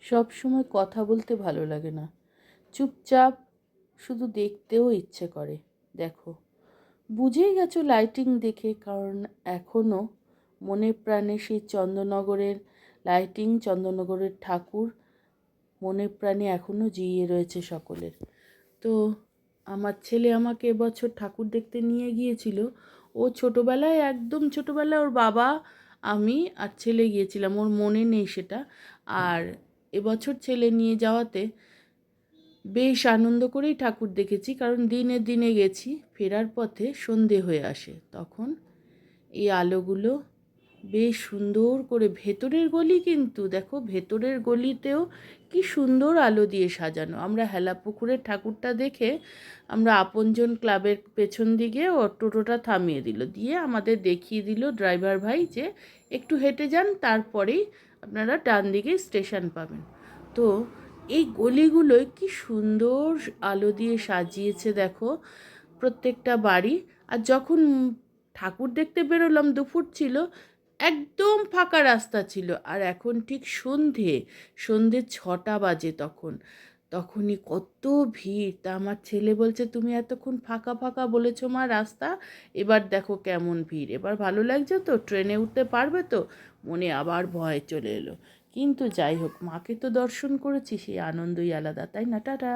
সব সময় কথা বলতে ভালো লাগে না, চুপচাপ শুধু দেখতেও ইচ্ছে করে। দেখো, বুঝেই গেছো লাইটিং দেখে, কারণ এখনও মনে প্রাণে সেই চন্দননগরের লাইটিং, চন্দননগরের ঠাকুর মনে প্রাণে এখনও জিয়ে রয়েছে সকলের। তো আমার ছেলে আমাকে এবছর ঠাকুর দেখতে নিয়ে গিয়েছিল। ও ছোটোবেলায়, একদম ছোটোবেলায় ওর বাবা, আমি আর ছেলে গিয়েছিলাম, ওর মনে নেই সেটা। আর এবছর ছেলে নিয়ে যাওয়াতে বেশ আনন্দ করেই ঠাকুর দেখেছি, কারণ দিনে দিনে গেছি, ফেরার পথে সন্ধে হয়ে আসে। তখন এই আলোগুলো বেশ সুন্দর করে, ভেতরের গলি কিন্তু দেখো, ভেতরের গলিতেও কি সুন্দর আলো দিয়ে সাজানো। আমরা হেলাপুকুরের ঠাকুরটা দেখে আমরা আপনজন ক্লাবের পেছন দিকে ও টোটোটা থামিয়ে দিল, দিয়ে আমাদের দেখিয়ে দিল ড্রাইভার ভাই যে একটু হেঁটে যান, তারপরেই আপনারা ডান দিকে স্টেশন পাবেন। তো এই গলিগুলোয় কি সুন্দর আলো দিয়ে সাজিয়েছে দেখো প্রত্যেকটা বাড়ি। আর যখন ঠাকুর দেখতে বেরোলাম, দুপুর ছিল, একদম ফাঁকা রাস্তা ছিল। আর এখন ঠিক সন্ধে 6টা বাজে, তখনই কত ভিড়। তা আমার ছেলে বলছে, তুমি এতক্ষণ ফাঁকা ফাঁকা বলেছো মা রাস্তা, এবার দেখো কেমন ভিড়, এবার ভালো লাগছে তো, ট্রেনে উঠতে পারবে তো? মনে আবার ভয় চলে এলো। কিন্তু যাই হোক, মাকে তো দর্শন করেছি, সেই আনন্দই আলাদা, তাই না? টাটা।